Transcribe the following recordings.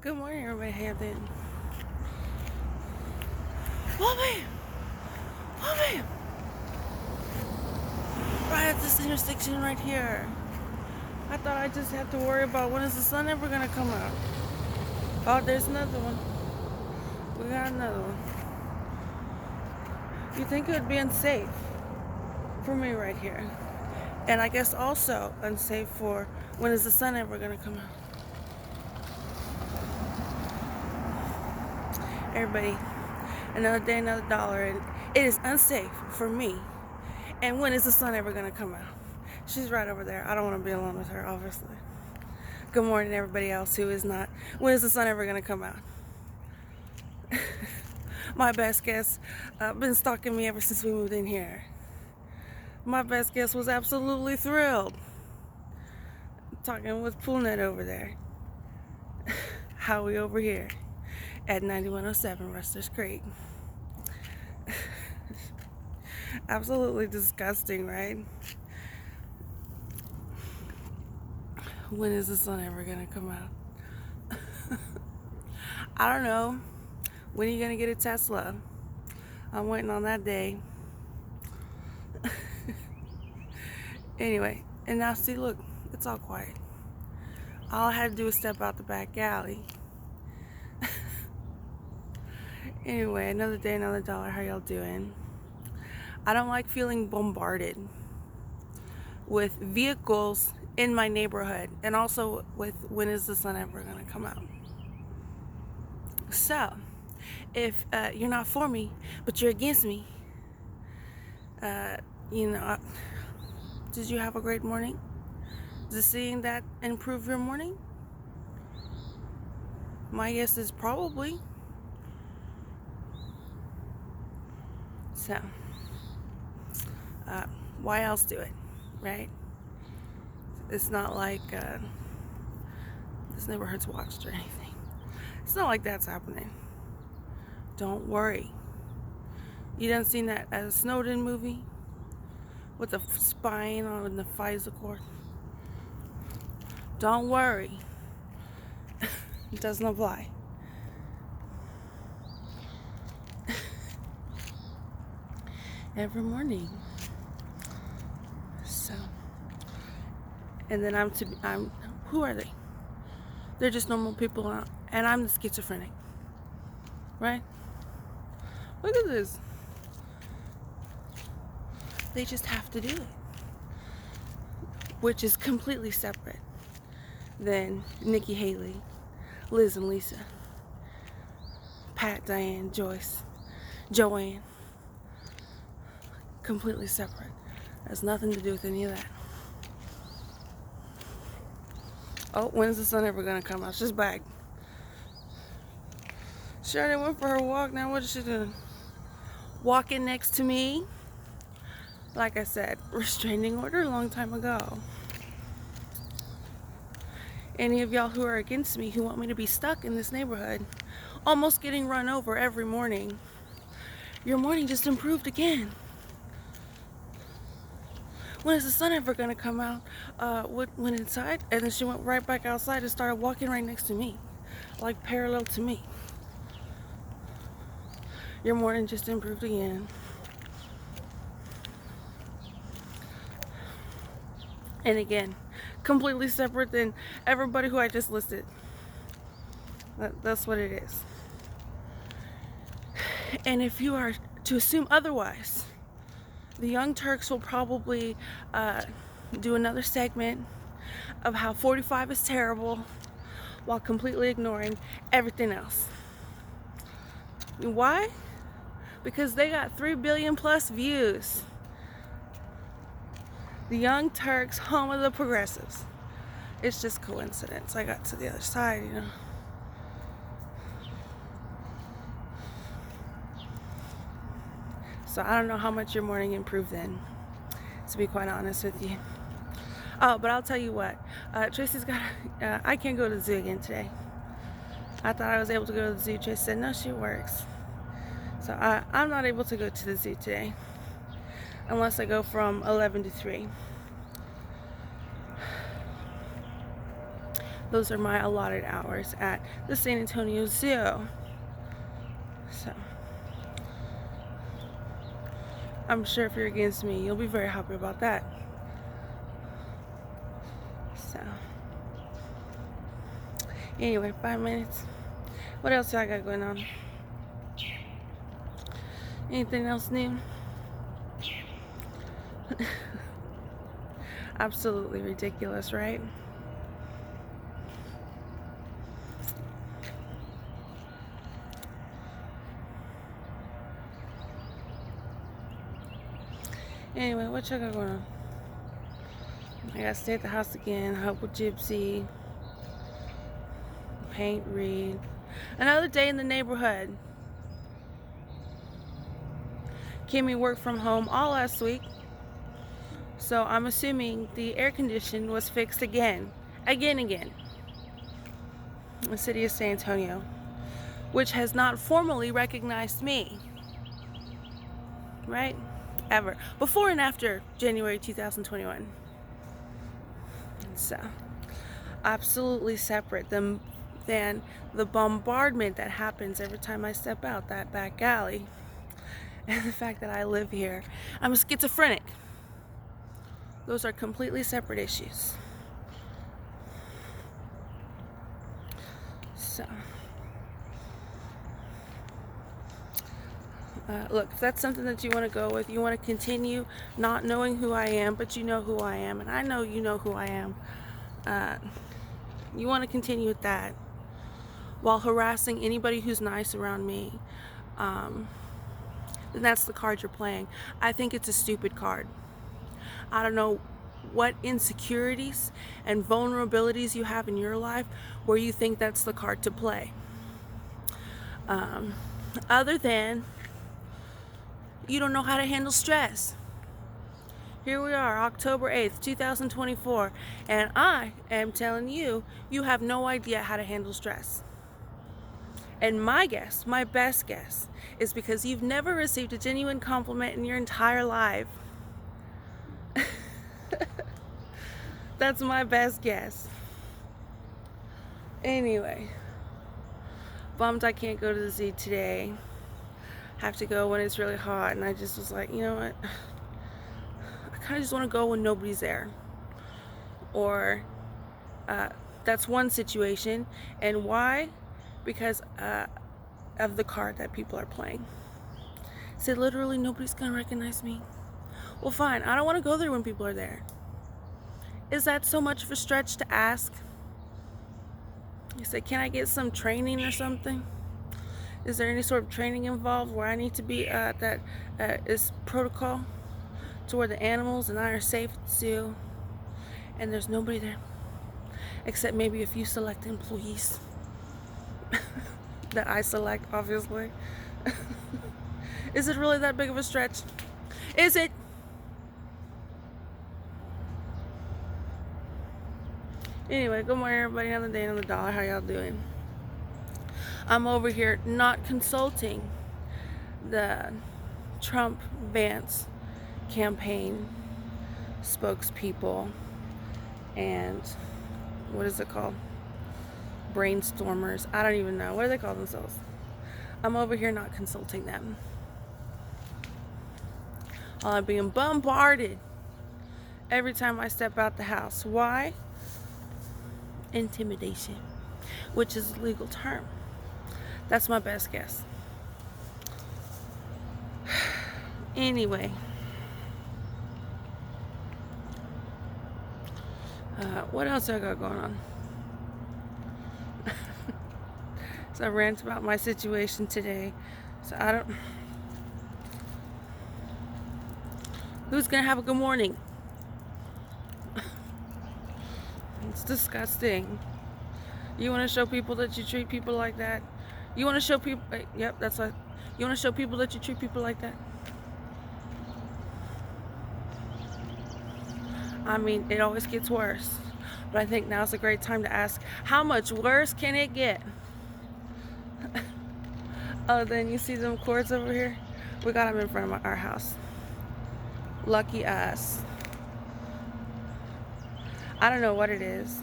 Good morning, everybody. How you doing? Oh man! Oh man! Right at this intersection right here. I thought I just had to worry about when is the sun ever gonna come out. Oh, there's another one. We got another one. You think it would be unsafe for me right here? And I guess also unsafe for when is the sun ever gonna come out? Everybody, another day, another dollar, and it is unsafe for me. And when is the sun ever gonna come out? She's right over there. I don't want to be alone with her, obviously. Good morning, everybody else who is not. When is the sun ever gonna come out? My best guess, been stalking me ever since we moved in here. My best guess was absolutely thrilled. Talking with Poolnet over there. Howie over here at 9107 Ruster's Creek. Absolutely disgusting, right? When is the sun ever gonna come out? I don't know. When are you gonna get a Tesla? I'm waiting on that day. Anyway, and now see, look, it's all quiet. All I had to do was step out the back alley. Anyway, another day, another dollar. How y'all doing? I don't like feeling bombarded with vehicles in my neighborhood, and also with when is the sun ever gonna come out. So, if you're not for me, but you're against me, did you have a great morning? Does seeing that improve your morning? My guess is probably. So, why else do it, right? It's not like this neighborhood's watched or anything. It's not like that's happening. Don't worry. You done seen that Snowden movie with the spying on the FISA court? Don't worry. It doesn't apply. Every morning. So, and then who are they? They're just normal people, and I'm the schizophrenic, right? Look at this. They just have to do it, which is completely separate than Nikki Haley, Liz and Lisa, Pat, Diane, Joyce, Joanne. Completely separate. Has nothing to do with any of that. Oh, when's the sun ever gonna come out? She's back. She already went for her walk. Now what is she doing? Walking next to me. Like I said, restraining order a long time ago. Any of y'all who are against me, who want me to be stuck in this neighborhood, almost getting run over every morning, your morning just improved again. When is the sun ever gonna come out? Went inside, and then she went right back outside and started walking right next to me, like parallel to me. Your morning just improved again. And again, completely separate than everybody who I just listed. That's what it is. And if you are to assume otherwise, the Young Turks will probably do another segment of how 45 is terrible while completely ignoring everything else. Why? Because they got 3 billion plus views. The Young Turks, home of the progressives. It's just coincidence. I got to the other side, So I don't know how much your morning improved then, to be quite honest with you. Oh, but I'll tell you what. Tracy's got. I can't go to the zoo again today. I thought I was able to go to the zoo. Tracy said no, she works. So I'm not able to go to the zoo today, unless I go from 11 to 3. Those are my allotted hours at the San Antonio Zoo. So I'm sure if you're against me, you'll be very happy about that. So anyway, 5 minutes. What else I got going on? Anything else new? Absolutely ridiculous, right? Anyway, what y'all got going on? I gotta stay at the house again, help with Gypsy, paint, read. Another day in the neighborhood. Kimmy worked from home all last week, so I'm assuming the air condition was fixed again. In the city of San Antonio, which has not formally recognized me, right? Ever. Before and after January 2021. So, absolutely separate than the bombardment that happens every time I step out that back alley. And the fact that I live here. I'm a schizophrenic. Those are completely separate issues. So, look, if that's something that you want to go with, you want to continue not knowing who I am, but you know who I am, and I know you know who I am. You want to continue with that while harassing anybody who's nice around me, then that's the card you're playing. I think it's a stupid card. I don't know what insecurities and vulnerabilities you have in your life where you think that's the card to play. Other than you don't know how to handle stress. Here we are, October 8th, 2024, and I am telling you, you have no idea how to handle stress. And my guess, my best guess, is because you've never received a genuine compliment in your entire life. That's my best guess. Anyway, bummed I can't go to the zoo today. Have to go when it's really hot, and I just was like, you know what? I kind of just want to go when nobody's there. Or that's one situation. And why? Because of the card that people are playing. Say literally nobody's gonna recognize me. Well, fine. I don't want to go there when people are there. Is that so much of a stretch to ask? You say, can I get some training or something? Is there any sort of training involved where I need to be that is protocol to where the animals and I are safe at the zoo and there's nobody there except maybe a few select employees that I select, obviously. Is it really that big of a stretch? Is it? Anyway, good morning everybody. Another day on the dollar. How y'all doing? I'm over here not consulting the Trump-Vance campaign spokespeople and what is it called? Brainstormers. I don't even know. What do they call themselves? I'm over here not consulting them. I'm being bombarded every time I step out the house. Why? Intimidation, which is a legal term. That's my best guess. Anyway, what else I got going on? So I rant about my situation today. So I don't. Who's gonna have a good morning? It's disgusting. You want to show people that you treat people like that? You want to show people, yep, that's what, you want to show people that you treat people like that? I mean, it always gets worse. But I think now's a great time to ask, how much worse can it get? Oh, then you see them cords over here? We got them in front of our house. Lucky us. I don't know what it is.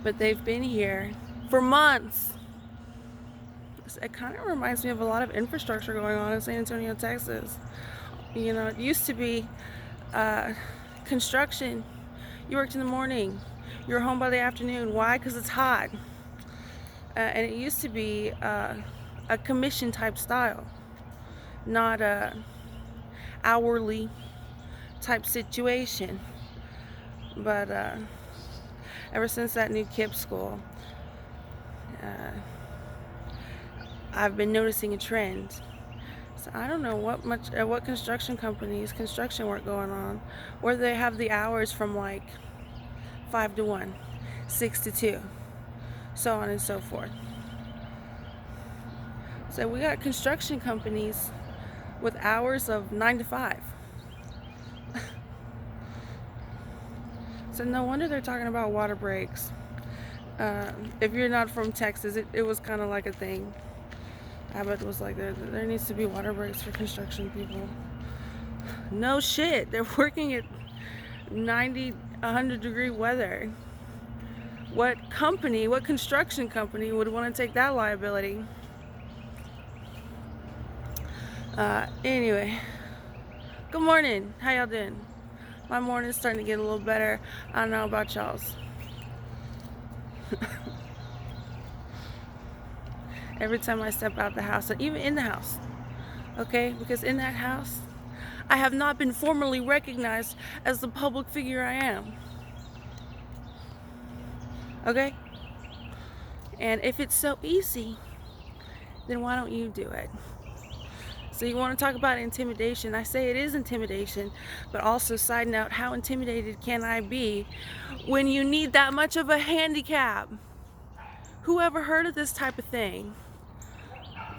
but they've been here for months. It kind of reminds me of a lot of infrastructure going on in San Antonio, Texas. You know, it used to be construction. You worked in the morning, you were home by the afternoon. Why? Because it's hot. And it used to be a commission type style, not a hourly type situation. But ever since that new KIPP school, I've been noticing a trend. So I don't know what construction companies, construction work going on, where they have the hours from like 5 to 1, 6 to 2, so on and so forth. So we got construction companies with hours of 9 to 5. So no wonder they're talking about water breaks. If you're not from Texas, it was kind of like a thing. Abbott was like, there needs to be water breaks for construction people. No shit, they're working at 90, 100 degree weather. What construction company would want to take that liability? Anyway, good morning. How y'all doing? My morning's starting to get a little better. I don't know about y'all's. Every time I step out the house, and even in the house, okay? Because in that house, I have not been formally recognized as the public figure I am. Okay? And if it's so easy, then why don't you do it? So you want to talk about intimidation? I say it is intimidation, but also side note, how intimidated can I be when you need that much of a handicap? Who ever heard of this type of thing?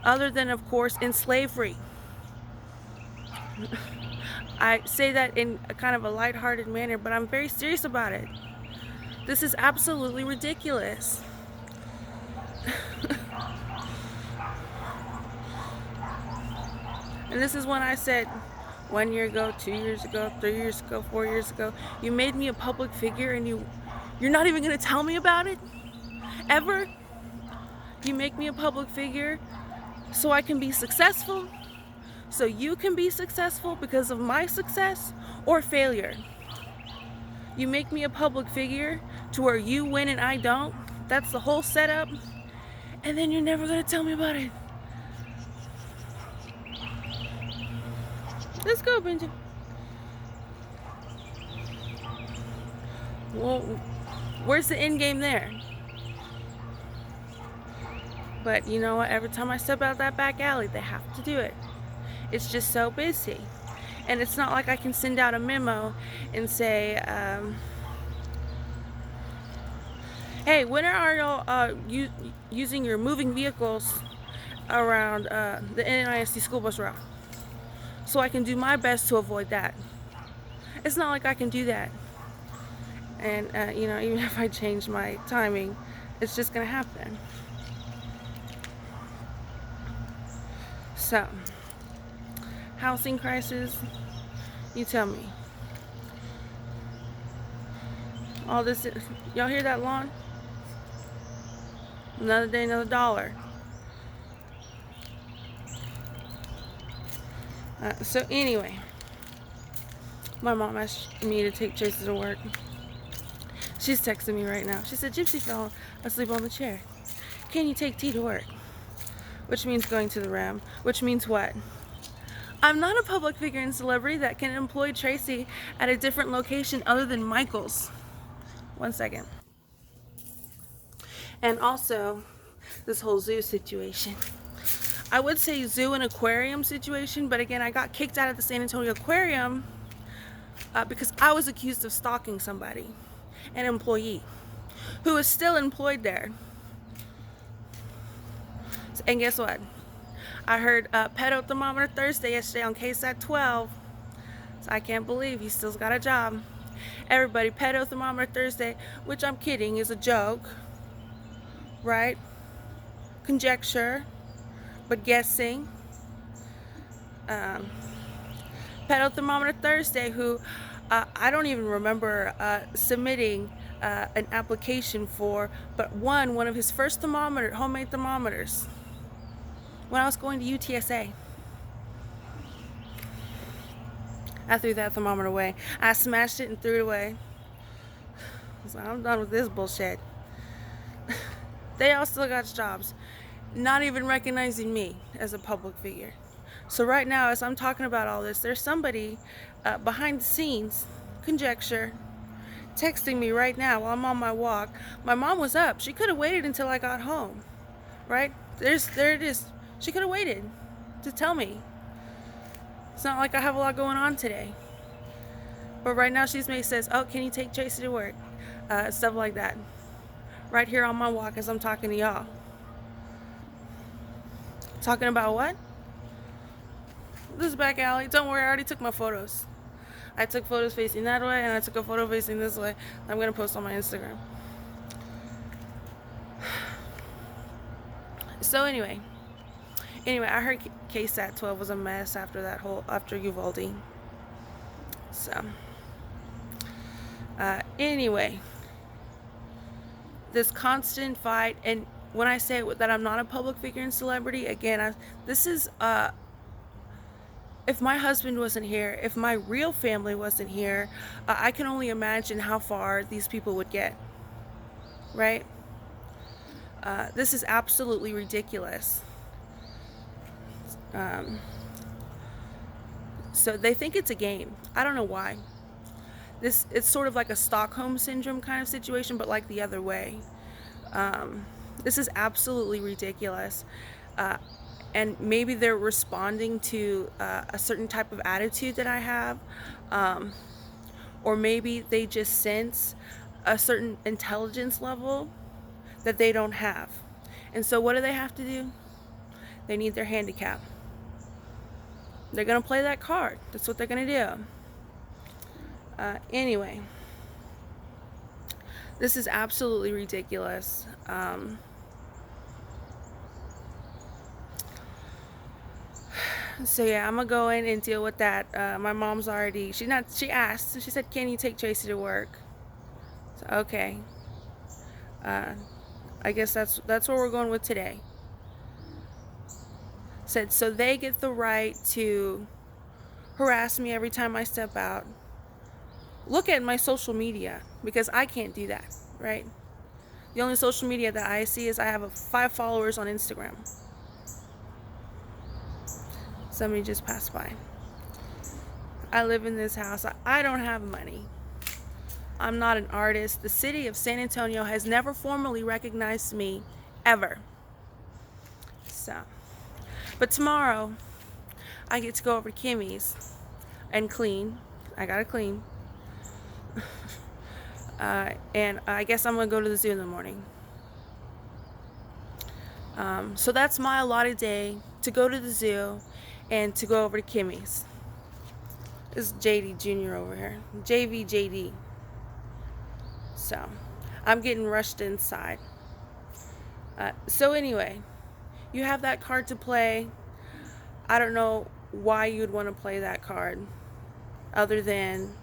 Other than, of course, in slavery. I say that in a kind of a lighthearted manner, but I'm very serious about it. This is absolutely ridiculous. And this is when I said 1 year ago, 2 years ago, 3 years ago, 4 years ago, you made me a public figure and you're not even going to tell me about it? Ever? You make me a public figure so I can be successful? So you can be successful because of my success or failure? You make me a public figure to where you win and I don't? That's the whole setup? And then you're never going to tell me about it? Let's go, Benji. Well, where's the end game there? But you know what? Every time I step out that back alley, they have to do it. It's just so busy. And it's not like I can send out a memo and say, hey, when are y'all using your moving vehicles around the nisd school bus route? So I can do my best to avoid that. It's not like I can do that. And, you know, even if I change my timing, it's just going to happen. So, housing crisis, you tell me. All this, y'all hear that lawn? Another day, another dollar. So anyway, my mom asked me to take Tracy to work. She's texting me right now. She said, Gypsy fell asleep on the chair. Can you take T to work? Which means going to the Ram. Which means what? I'm not a public figure and celebrity that can employ Tracy at a different location other than Michael's. 1 second. And also, this whole zoo situation. I would say zoo and aquarium situation, but again, I got kicked out of the San Antonio Aquarium because I was accused of stalking somebody, an employee, who is still employed there. And guess what? I heard pedo thermometer Thursday yesterday on KSAT 12. So I can't believe he still's got a job. Everybody, pedo thermometer Thursday, which I'm kidding, is a joke, right? Conjecture, but guessing. Pedo thermometer Thursday, who I don't even remember submitting an application for, but won one of his first homemade thermometers when I was going to UTSA. I threw that thermometer away. I smashed it and threw it away. I was like, I'm done with this bullshit. They all still got jobs, not even recognizing me as a public figure. So right now, as I'm talking about all this, there's somebody behind the scenes, conjecture, texting me right now while I'm on my walk. My mom was up. She could have waited until I got home, right? There it is. She could have waited to tell me. It's not like I have a lot going on today. But right now says, oh, can you take Tracy to work? Stuff like that. Right here on my walk as I'm talking to y'all. Talking about what? This is back alley. Don't worry, I already took my photos. I took photos facing that way, and I took a photo facing this way. I'm going to post on my Instagram. So anyway, I heard KSAT 12 was a mess after Uvalde. So, anyway, this constant fight, and when I say that I'm not a public figure and celebrity, again, if my husband wasn't here, if my real family wasn't here, I can only imagine how far these people would get, right? This is absolutely ridiculous. So they think it's a game. I don't know why. It's sort of like a Stockholm syndrome kind of situation, but like the other way. This is absolutely ridiculous. And maybe they're responding to a certain type of attitude that I have. Or maybe they just sense a certain intelligence level that they don't have. And so what do they have to do? They need their handicap. They're going to play that card. That's what they're going to do. Anyway, this is absolutely ridiculous. So yeah, I'm gonna go in and deal with that. My mom's already, she asked, she said, can you take Tracy to work? So, okay. I guess that's what we're going with today. Said, so they get the right to harass me every time I step out. Look at my social media, because I can't do that, right? The only social media that I see is I have 5 followers on Instagram. Somebody just passed by. I live in this house. I don't have money. I'm not an artist. The city of San Antonio has never formally recognized me, ever. So, but tomorrow, I get to go over to Kimmy's and clean. I gotta clean. And I guess I'm gonna go to the zoo in the morning. So that's my allotted day, to go to the zoo and to go over to Kimmy's. This is JD Jr. over here. JD. So, I'm getting rushed inside. So anyway, you have that card to play. I don't know why you'd want to play that card, other than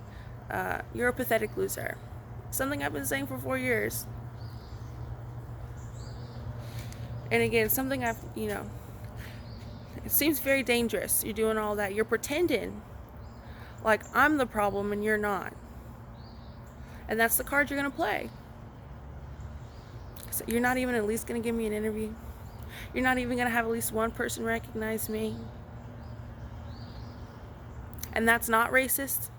you're a pathetic loser. Something I've been saying for 4 years. And again, something it seems very dangerous. You're doing all that. You're pretending like I'm the problem and you're not. And that's the card you're going to play. So you're not even at least going to give me an interview. You're not even going to have at least one person recognize me. And that's not racist.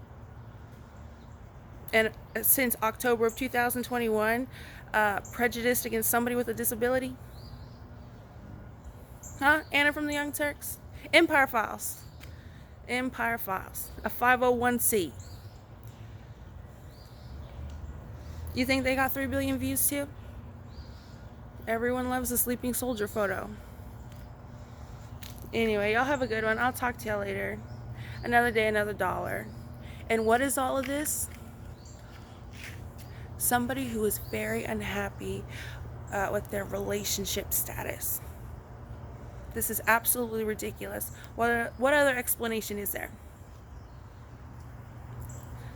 And since October of 2021, prejudiced against somebody with a disability. Huh? Anna from the Young Turks? Empire Files. A 501c. You think they got 3 billion views too? Everyone loves a sleeping soldier photo. Anyway, y'all have a good one. I'll talk to y'all later. Another day, another dollar. And what is all of this? Somebody who is very unhappy with their relationship status. This is absolutely ridiculous. What other explanation is there?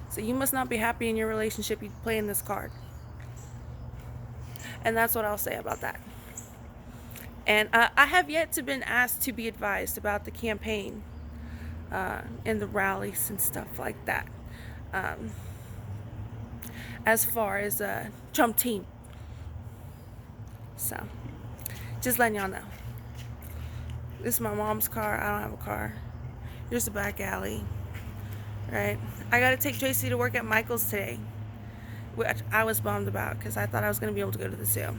So you must not be happy in your relationship. You play in this card. And that's what I'll say about that. And I have yet to been asked to be advised about the campaign and the rallies and stuff like that. As far as Trump team. So, just letting y'all know. This is my mom's car. I don't have a car. Here's the back alley. Right? I got to take Tracy to work at Michael's today, which I was bummed about because I thought I was going to be able to go to the zoo.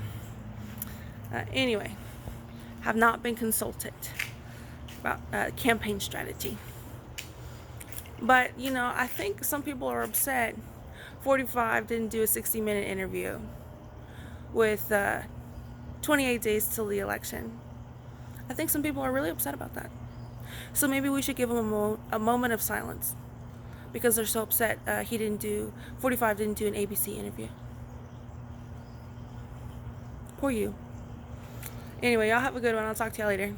Anyway, have not been consulted about campaign strategy. But, you know, I think some people are upset 45 didn't do a 60-minute interview with 28 days till the election. I think some people are really upset about that. So maybe we should give him a moment of silence because they're so upset 45 didn't do an ABC interview. Poor you. Anyway, y'all have a good one. I'll talk to y'all later.